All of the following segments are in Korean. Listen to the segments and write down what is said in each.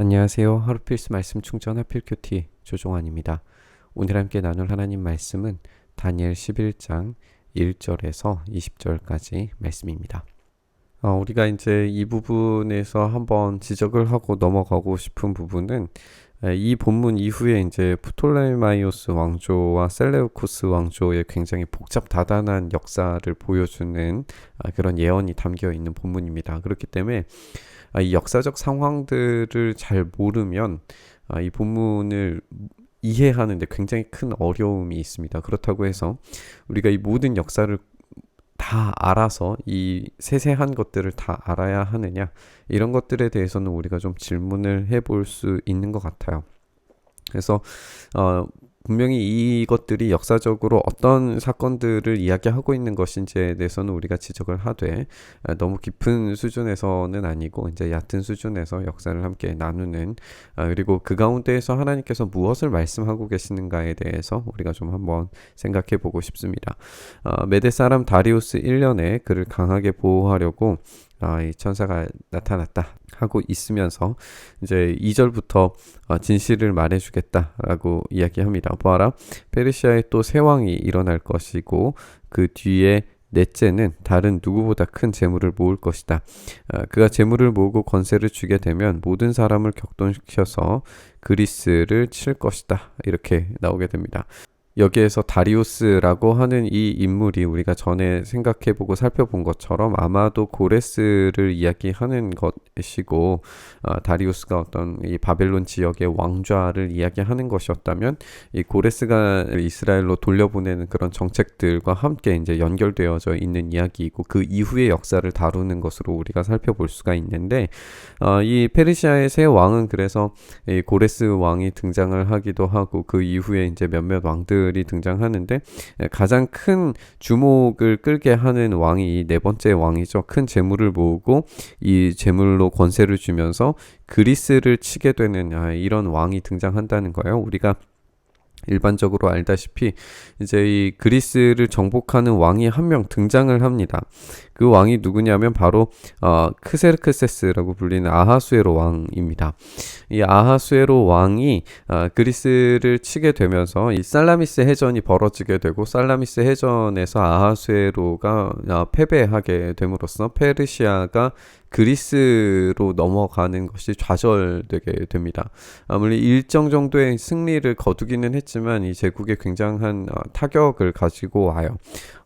안녕하세요. 하루 필수 말씀 충전 하필 큐티 조종환입니다. 오늘 함께 나눌 하나님 말씀은 다니엘 11장 1절에서 20절까지 말씀입니다. 우리가 이제 이 부분에서 한번 지적을 하고 넘어가고 싶은 부분은 이 본문 이후에 이제 프톨레마이오스 왕조와 셀레우코스 왕조의 굉장히 복잡다단한 역사를 보여주는 그런 예언이 담겨 있는 본문입니다. 그렇기 때문에 이 역사적 상황들을 잘 모르면 이 본문을 이해하는데 굉장히 큰 어려움이 있습니다. 그렇다고 해서 우리가 이 모든 역사를 다 알아서 이 세세한 것들을 다 알아야 하느냐, 이런 것들에 대해서는 우리가 좀 질문을 해볼 수 있는 것 같아요. 그래서 분명히 이것들이 역사적으로 어떤 사건들을 이야기하고 있는 것인지에 대해서는 우리가 지적을 하되, 너무 깊은 수준에서는 아니고 이제 얕은 수준에서 역사를 함께 나누는, 그리고 그 가운데에서 하나님께서 무엇을 말씀하고 계시는가에 대해서 우리가 좀 한번 생각해 보고 싶습니다. 메대 사람 다리우스 1년에 그를 강하게 보호하려고 이 천사가 나타났다 하고 있으면서 이제 2절부터 진실을 말해주겠다라고 이야기합니다. 보아라, 페르시아에 또 새 왕이 일어날 것이고 그 뒤에 넷째는 다른 누구보다 큰 재물을 모을 것이다. 그가 재물을 모으고 권세를 주게 되면 모든 사람을 격동시켜서 그리스를 칠 것이다. 이렇게 나오게 됩니다. 여기에서 다리우스라고 하는 이 인물이 우리가 전에 생각해보고 살펴본 것처럼 아마도 고레스를 이야기하는 것이고, 다리우스가 어떤 이 바벨론 지역의 왕좌를 이야기하는 것이었다면, 이 고레스가 이스라엘로 돌려보내는 그런 정책들과 함께 이제 연결되어져 있는 이야기이고, 그 이후의 역사를 다루는 것으로 우리가 살펴볼 수가 있는데, 이 페르시아의 새 왕은 그래서 이 고레스 왕이 등장을 하기도 하고, 그 이후에 이제 몇몇 왕들이 등장하는데, 가장 큰 주목을 끌게 하는 왕이 네 번째 왕이죠. 큰 재물을 모으고 이 재물로 권세를 주면서 그리스를 치게 되는 이런 왕이 등장한다는 거예요. 우리가 일반적으로 알다시피 이제 이 그리스를 정복하는 왕이 한 명 등장을 합니다. 그 왕이 누구냐면 바로 크세르크세스라고 불리는 아하수에로 왕입니다. 이 아하수에로 왕이 그리스를 치게 되면서 이 살라미스 해전이 벌어지게 되고, 살라미스 해전에서 아하수에로가 패배하게 됨으로써 페르시아가 그리스로 넘어가는 것이 좌절되게 됩니다. 아무리 일정 정도의 승리를 거두기는 했지만 이 제국에 굉장한 타격을 가지고 와요.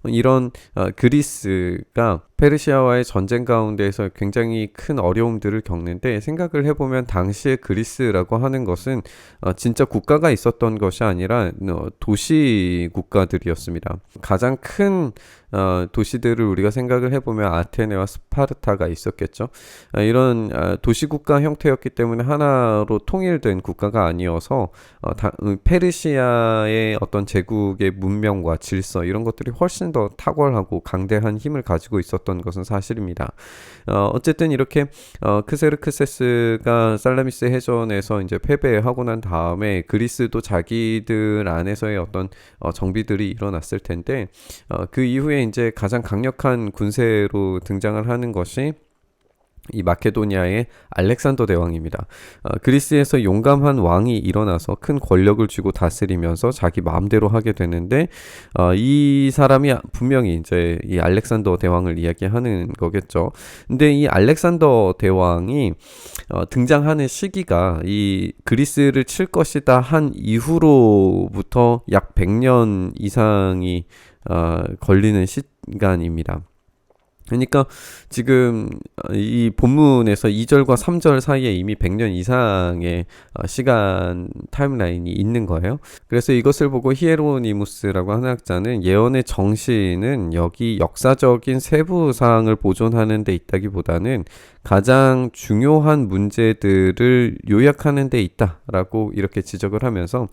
이런 그리스가 페르시아와의 전쟁 가운데에서 굉장히 큰 어려움들을 겪는데, 생각을 해보면 당시에 그리스라고 하는 것은 진짜 국가가 있었던 것이 아니라 도시 국가들이었습니다. 가장 큰 도시들을 우리가 생각을 해보면 아테네와 스파르타가 있었겠죠. 이런 도시국가 형태였기 때문에 하나로 통일된 국가가 아니어서 페르시아의 어떤 제국의 문명과 질서, 이런 것들이 훨씬 더 탁월하고 강대한 힘을 가지고 있었던 것은 사실입니다. 어쨌든 이렇게 크세르크세스가 살라미스 해전에서 이제 패배하고 난 다음에 그리스도 자기들 안에서의 어떤 정비들이 일어났을 텐데, 그 이후에 이제 가장 강력한 군세로 등장을 하는 것이 이 마케도니아의 알렉산더 대왕입니다. 그리스에서 용감한 왕이 일어나서 큰 권력을 쥐고 다스리면서 자기 마음대로 하게 되는데, 이 사람이 분명히 이제 이 알렉산더 대왕을 이야기하는 거겠죠. 근데 이 알렉산더 대왕이 등장하는 시기가 이 그리스를 칠 것이다 한 이후로부터 약 100년 이상이 걸리는 시간입니다. 그러니까 지금 이 본문에서 2절과 3절 사이에 이미 100년 이상의 시간 타임라인이 있는 거예요. 그래서 이것을 보고 히에로니무스라고 하는 학자는 예언의 정신은 여기 역사적인 세부 사항을 보존하는 데 있다기보다는 가장 중요한 문제들을 요약하는 데 있다라고 이렇게 지적을 하면서,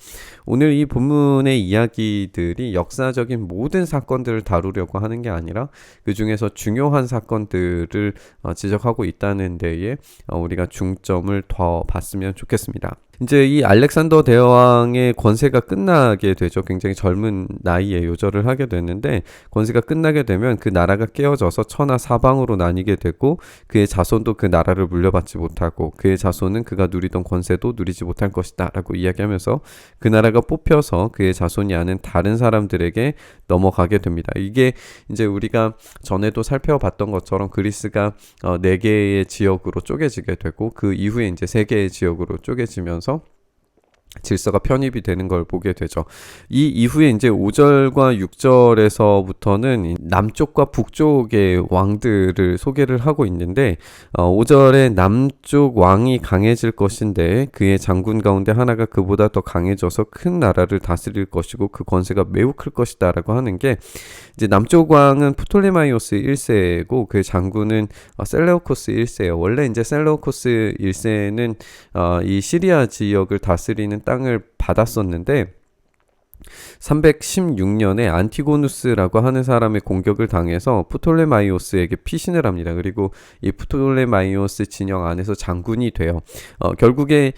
오늘 이 본문의 이야기들이 역사적인 모든 사건들을 다루려고 하는 게 아니라 그 중에서 중요한 사건들을 지적하고 있다는 데에 우리가 중점을 더 봤으면 좋겠습니다. 이제 이 알렉산더 대왕의 권세가 끝나게 되죠. 굉장히 젊은 나이에 요절을 하게 됐는데 권세가 끝나게 되면 그 나라가 깨어져서 천하 사방으로 나뉘게 되고 그의 자손도 그 나라를 물려받지 못하고 그의 자손은 그가 누리던 권세도 누리지 못할 것이다 라고 이야기하면서 그 나라가 뽑혀서 그의 자손이 아는 다른 사람들에게 넘어가게 됩니다. 이게 이제 우리가 전에도 살펴봤던 것처럼 그리스가 4개의 지역으로 쪼개지게 되고 그 이후에 이제 3개의 지역으로 쪼개지면서 질서가 편입이 되는 걸 보게 되죠. 이 이후에 이제 5절과 6절에서부터는 남쪽과 북쪽의 왕들을 소개를 하고 있는데 5절에 남쪽 왕이 강해질 것인데 그의 장군 가운데 하나가 그보다 더 강해져서 큰 나라를 다스릴 것이고 그 권세가 매우 클 것이다 라고 하는 게 이제 남쪽 왕은 프톨레마이오스 1세고 그 장군은 셀레우코스 1세예요. 원래 이제 셀레우코스 1세는 이 시리아 지역을 다스리는 땅을 받았었는데 316년에 안티고누스라고 하는 사람의 공격을 당해서 프톨레마이오스에게 피신을 합니다. 그리고 이 프톨레마이오스 진영 안에서 장군이 돼요. 결국에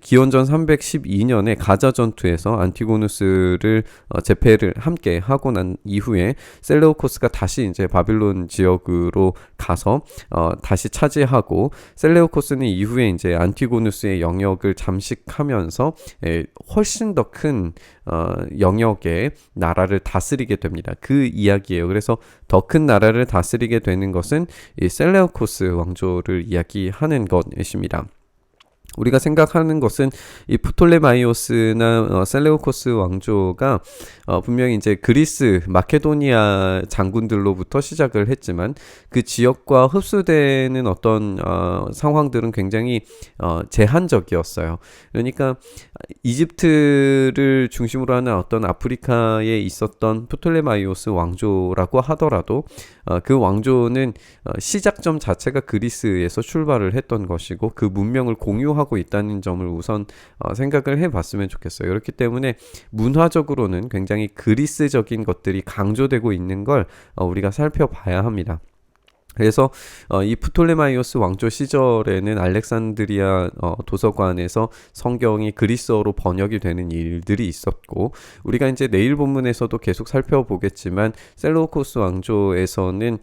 기원전 312년에 가자 전투에서 안티고누스를 제패를 함께 하고 난 이후에 셀레우코스가 다시 이제 바빌론 지역으로 가서 다시 차지하고 셀레우코스는 이후에 이제 안티고누스의 영역을 잠식하면서 훨씬 더 큰 영역의 나라를 다스리게 됩니다. 그 이야기예요. 그래서 더 큰 나라를 다스리게 되는 것은 이 셀레우코스 왕조를 이야기하는 것입니다. 우리가 생각하는 것은 이 프톨레마이오스나 셀레우코스 왕조가 분명히 이제 그리스, 마케도니아 장군들로부터 시작을 했지만 그 지역과 흡수되는 어떤 상황들은 굉장히 제한적이었어요. 그러니까 이집트를 중심으로 하는 어떤 아프리카에 있었던 프톨레마이오스 왕조라고 하더라도 그 왕조는 시작점 자체가 그리스에서 출발을 했던 것이고 그 문명을 공유하고 있다는 점을 우선 생각을 해봤으면 좋겠어요. 그렇기 때문에 문화적으로는 굉장히 그리스적인 것들이 강조되고 있는 걸 우리가 살펴봐야 합니다. 그래서 이 프톨레마이오스 왕조 시절에는 알렉산드리아 도서관에서 성경이 그리스어로 번역이 되는 일들이 있었고 우리가 이제 내일 본문에서도 계속 살펴보겠지만 셀레우코스 왕조에서는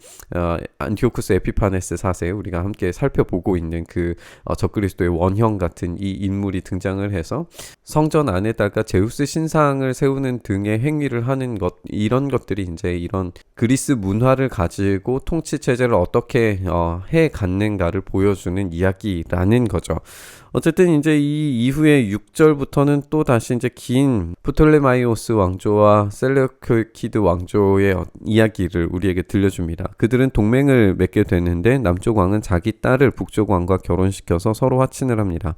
안티오쿠스 에피파네스 4세 우리가 함께 살펴보고 있는 그 적그리스도의 원형 같은 이 인물이 등장을 해서 성전 안에다가 제우스 신상을 세우는 등의 행위를 하는 것 이런 것들이 이제 이런 그리스 문화를 가지고 통치 체제를 어떻게 해 갔는가를 보여주는 이야기라는 거죠. 어쨌든 이제 이 이후에 6절부터는 또 다시 이제 긴 프톨레마이오스 왕조와 셀레우키드 왕조의 이야기를 우리에게 들려줍니다. 그들은 동맹을 맺게 되는데 남쪽 왕은 자기 딸을 북쪽 왕과 결혼시켜서 서로 화친을 합니다.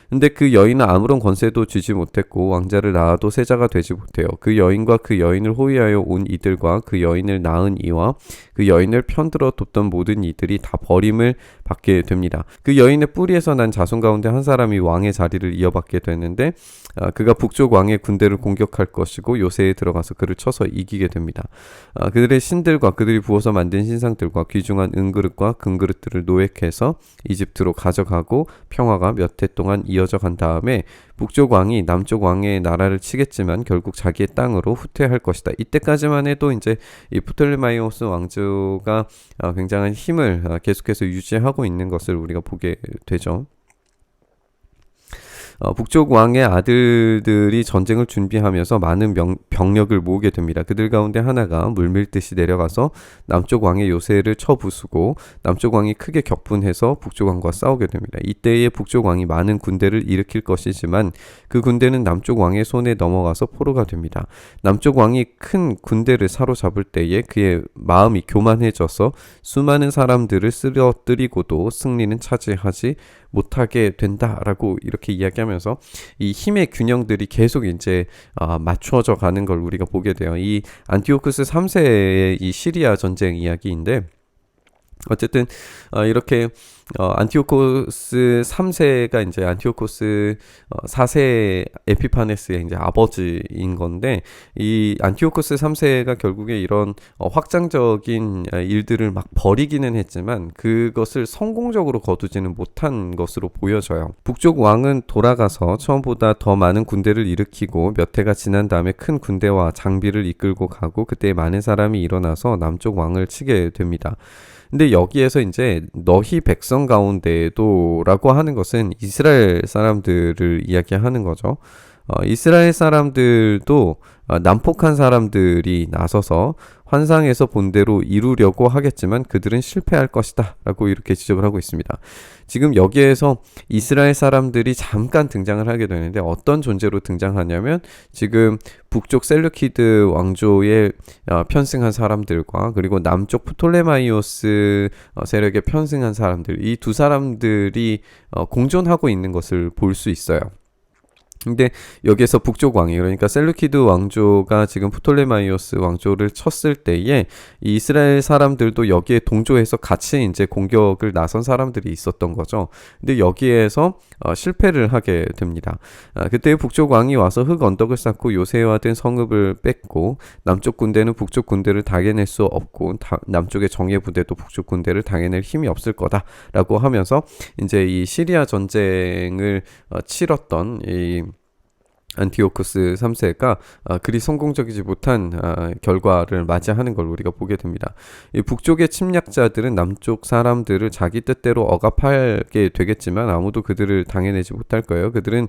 근데 그 여인은 아무런 권세도 쥐지 못했고 왕자를 낳아도 세자가 되지 못해요. 그 여인과 그 여인을 호위하여 온 이들과 그 여인을 낳은 이와 그 여인을 편들어 뒀던 모든 이들이 다 버림을 받게 됩니다. 그 여인의 뿌리에서 난 자손 가운데 한 사람이 왕의 자리를 이어받게 되는데 그가 북쪽 왕의 군대를 공격할 것이고 요새에 들어가서 그를 쳐서 이기게 됩니다. 그들의 신들과 그들이 부어서 만든 신상들과 귀중한 은그릇과 금그릇들을 노획해서 이집트로 가져가고 평화가 몇 해 동안 이어져 간 다음에 북쪽 왕이 남쪽 왕의 나라를 치겠지만 결국 자기의 땅으로 후퇴할 것이다. 이때까지만 해도 이제 이 프톨레마이오스 왕조가 굉장한 힘을 계속해서 유지하고 있는 것을 우리가 보게 되죠. 북쪽 왕의 아들들이 전쟁을 준비하면서 많은 병력을 모으게 됩니다. 그들 가운데 하나가 물밀듯이 내려가서 남쪽 왕의 요새를 쳐부수고 남쪽 왕이 크게 격분해서 북쪽 왕과 싸우게 됩니다. 이때에 북쪽 왕이 많은 군대를 일으킬 것이지만 그 군대는 남쪽 왕의 손에 넘어가서 포로가 됩니다. 남쪽 왕이 큰 군대를 사로잡을 때에 그의 마음이 교만해져서 수많은 사람들을 쓰러뜨리고도 승리는 차지하지 못하게 된다라고 이렇게 이야기하면서 이 힘의 균형들이 계속 이제 맞춰져 가는 걸 우리가 보게 돼요. 이 안티오쿠스 3세의 이 시리아 전쟁 이야기인데 어쨌든 이렇게 안티오코스 3세가 이제 안티오코스 4세 에피파네스의 이제 아버지인 건데, 이 안티오코스 3세가 결국에 이런 확장적인 일들을 막 벌이기는 했지만 그것을 성공적으로 거두지는 못한 것으로 보여져요. 북쪽 왕은 돌아가서 처음보다 더 많은 군대를 일으키고 몇 해가 지난 다음에 큰 군대와 장비를 이끌고 가고, 그때 많은 사람이 일어나서 남쪽 왕을 치게 됩니다. 근데 여기에서 이제 너희 백성 가운데에도라고 하는 것은 이스라엘 사람들을 이야기하는 거죠. 이스라엘 사람들도 난폭한 사람들이 나서서 환상에서 본 대로 이루려고 하겠지만 그들은 실패할 것이다 라고 이렇게 지적을 하고 있습니다. 지금 여기에서 이스라엘 사람들이 잠깐 등장을 하게 되는데, 어떤 존재로 등장하냐면 지금 북쪽 셀루키드 왕조에 편승한 사람들과 그리고 남쪽 프톨레마이오스 세력에 편승한 사람들, 이 두 사람들이 공존하고 있는 것을 볼 수 있어요. 근데 여기에서 북쪽 왕이, 그러니까 셀루키드 왕조가 지금 프톨레마이오스 왕조를 쳤을 때에 이 이스라엘 사람들도 여기에 동조해서 같이 이제 공격을 나선 사람들이 있었던 거죠. 근데 여기에서 실패를 하게 됩니다. 그때 북쪽 왕이 와서 흙 언덕을 쌓고 요새화된 성읍을 뺏고, 남쪽 군대는 북쪽 군대를 당해낼 수 없고 남쪽의 정예 부대도 북쪽 군대를 당해낼 힘이 없을 거다라고 하면서 이제 이 시리아 전쟁을 치렀던 이 안티오코스 3세가 그리 성공적이지 못한 결과를 맞이하는 걸 우리가 보게 됩니다. 이 북쪽의 침략자들은 남쪽 사람들을 자기 뜻대로 억압하게 되겠지만 아무도 그들을 당해내지 못할 거예요. 그들은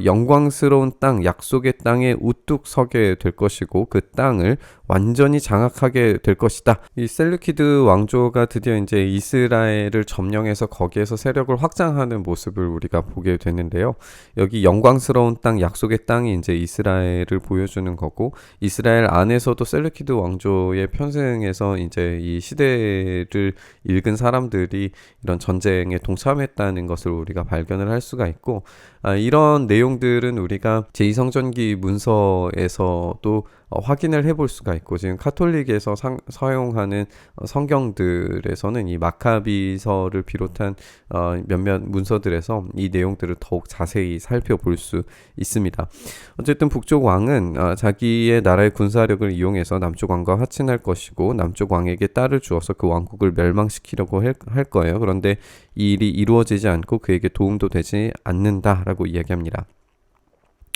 영광스러운 땅, 약속의 땅에 우뚝 서게 될 것이고 그 땅을 완전히 장악하게 될 것이다. 이 셀루키드 왕조가 드디어 이제 이스라엘을 점령해서 거기에서 세력을 확장하는 모습을 우리가 보게 되는데요. 여기 영광스러운 땅, 약속의 땅이 이제 이스라엘을 보여주는 거고, 이스라엘 안에서도 셀루키드 왕조의 편승에서 이제 이 시대를 읽은 사람들이 이런 전쟁에 동참했다는 것을 우리가 발견을 할 수가 있고, 이런 내용들은 우리가 제2성전기 문서에서도 확인을 해볼 수가 있고, 지금 카톨릭에서 사용하는 성경들에서는 이 마카비서를 비롯한 몇몇 문서들에서 이 내용들을 더욱 자세히 살펴볼 수 있습니다. 어쨌든 북쪽 왕은 자기의 나라의 군사력을 이용해서 남쪽 왕과 화친할 것이고, 남쪽 왕에게 딸을 주어서 그 왕국을 멸망시키려고 할 거예요. 그런데 이 일이 이루어지지 않고 그에게 도움도 되지 않는다라고 이야기합니다.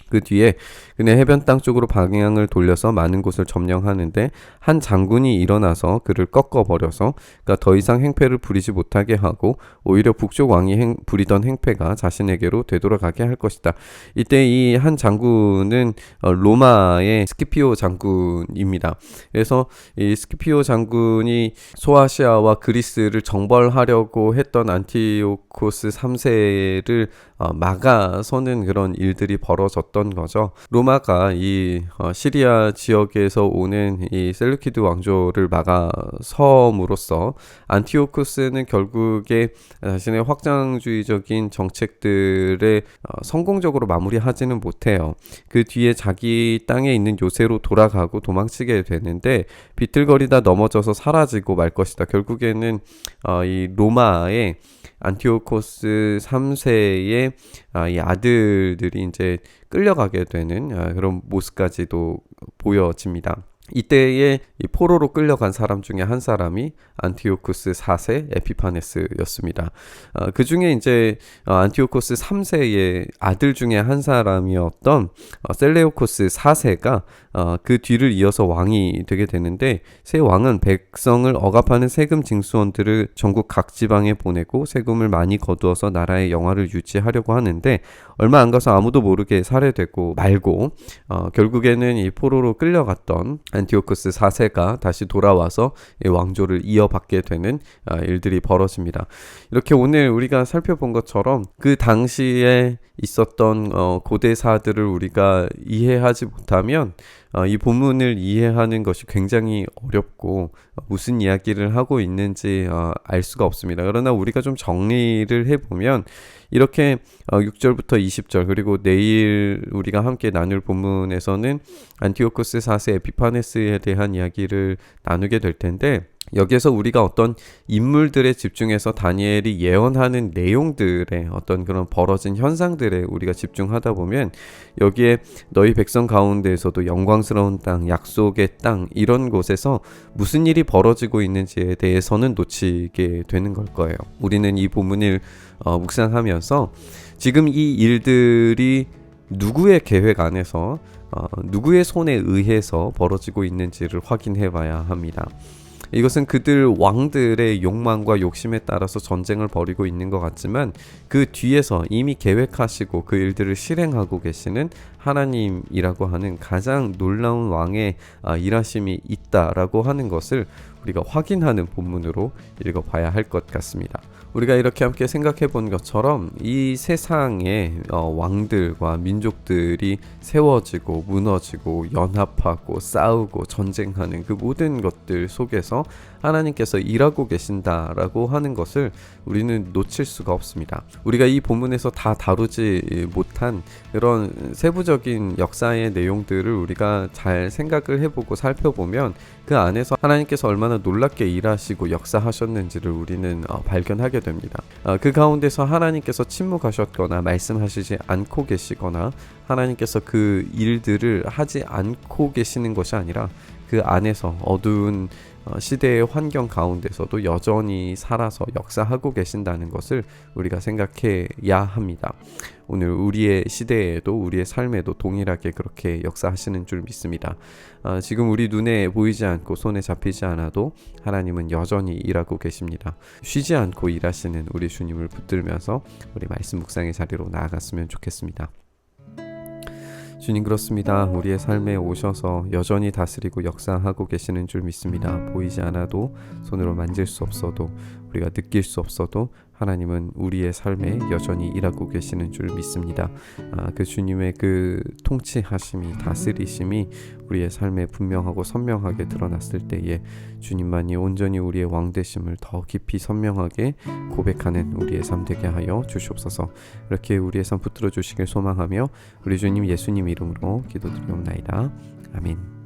그 뒤에 그는 해변 땅 쪽으로 방향을 돌려서 많은 곳을 점령하는데, 한 장군이 일어나서 그를 꺾어버려서 그가 더 이상 행패를 부리지 못하게 하고 오히려 북쪽 왕이 부리던 행패가 자신에게로 되돌아가게 할 것이다. 이때 이 한 장군은 로마의 스키피오 장군입니다. 그래서 이 스키피오 장군이 소아시아와 그리스를 정벌하려고 했던 안티오코스 3세를 막아서는 그런 일들이 벌어졌던 거죠. 로마가 이 시리아 지역에서 오는 이 셀루키드 왕조를 막아섬으로써 안티오코스는 결국에 자신의 확장주의적인 정책들에 성공적으로 마무리하지는 못해요. 그 뒤에 자기 땅에 있는 요새로 돌아가고 도망치게 되는데, 비틀거리다 넘어져서 사라지고 말 것이다. 결국에는 이 로마의 안티오코스 3세의 이 아들들이 이제 끌려가게 되는 그런 모습까지도 보여집니다. 이때에 이 포로로 끌려간 사람 중에 한 사람이 안티오코스 4세 에피파네스였습니다. 그 중에 이제 안티오코스 3세의 아들 중에 한 사람이었던 셀레오코스 4세가 그 뒤를 이어서 왕이 되게 되는데, 새 왕은 백성을 억압하는 세금 징수원들을 전국 각 지방에 보내고 세금을 많이 거두어서 나라의 영화를 유지하려고 하는데, 얼마 안 가서 아무도 모르게 살해되고 말고 결국에는 이 포로로 끌려갔던 안티오코스 4세가 다시 돌아와서 이 왕조를 이어받게 되는 일들이 벌어집니다. 이렇게 오늘 우리가 살펴본 것처럼 그 당시에 있었던 고대사들을 우리가 이해하지 못하면 이 본문을 이해하는 것이 굉장히 어렵고 무슨 이야기를 하고 있는지 알 수가 없습니다. 그러나 우리가 좀 정리를 해보면 이렇게 6절부터 20절, 그리고 내일 우리가 함께 나눌 본문에서는 안티오코스 4세 에피파네스에 대한 이야기를 나누게 될 텐데, 여기에서 우리가 어떤 인물들에 집중해서 다니엘이 예언하는 내용들의 어떤 그런 벌어진 현상들에 우리가 집중하다 보면 여기에 너희 백성 가운데에서도 영광스러운 땅, 약속의 땅 이런 곳에서 무슨 일이 벌어지고 있는지에 대해서는 놓치게 되는 걸 거예요. 우리는 이 본문을 묵상하면서 지금 이 일들이 누구의 계획 안에서 누구의 손에 의해서 벌어지고 있는지를 확인해 봐야 합니다. 이것은 그들 왕들의 욕망과 욕심에 따라서 전쟁을 벌이고 있는 것 같지만 그 뒤에서 이미 계획하시고 그 일들을 실행하고 계시는 하나님이라고 하는 가장 놀라운 왕의 일하심이 있다라고 하는 것을 우리가 확인하는 본문으로 읽어봐야 할 것 같습니다. 우리가 이렇게 함께 생각해 본 것처럼 이 세상의 왕들과 민족들이 세워지고 무너지고 연합하고 싸우고 전쟁하는 그 모든 것들 속에서 하나님께서 일하고 계신다라고 하는 것을 우리는 놓칠 수가 없습니다. 우리가 이 본문에서 다 다루지 못한 그런 세부적인 역사의 내용들을 우리가 잘 생각을 해보고 살펴보면 그 안에서 하나님께서 얼마나 놀랍게 일하시고 역사하셨는지를 우리는 발견하게 됩니다. 그 가운데서 하나님께서 침묵하셨거나 말씀하시지 않고 계시거나 하나님께서 그 일들을 하지 않고 계시는 것이 아니라 그 안에서 어두운 시대의 환경 가운데서도 여전히 살아서 역사하고 계신다는 것을 우리가 생각해야 합니다. 오늘 우리의 시대에도 우리의 삶에도 동일하게 그렇게 역사하시는 줄 믿습니다. 지금 우리 눈에 보이지 않고 손에 잡히지 않아도 하나님은 여전히 일하고 계십니다. 쉬지 않고 일하시는 우리 주님을 붙들면서 우리 말씀 묵상의 자리로 나아갔으면 좋겠습니다. 주님, 그렇습니다. 우리의 삶에 오셔서 여전히 다스리고 역사하고 계시는 줄 믿습니다. 보이지 않아도 손으로 만질 수 없어도 우리가 느낄 수 없어도 하나님은 우리의 삶에 여전히 일하고 계시는 줄 믿습니다. 그 주님의 그 통치하심이 다스리심이 우리의 삶에 분명하고 선명하게 드러났을 때에 주님만이 온전히 우리의 왕 되심을 더 깊이 선명하게 고백하는 우리의 삶 되게 하여 주시옵소서. 이렇게 우리의 삶 붙들어 주시길 소망하며 우리 주님 예수님 이름으로 기도드리옵나이다. 아멘.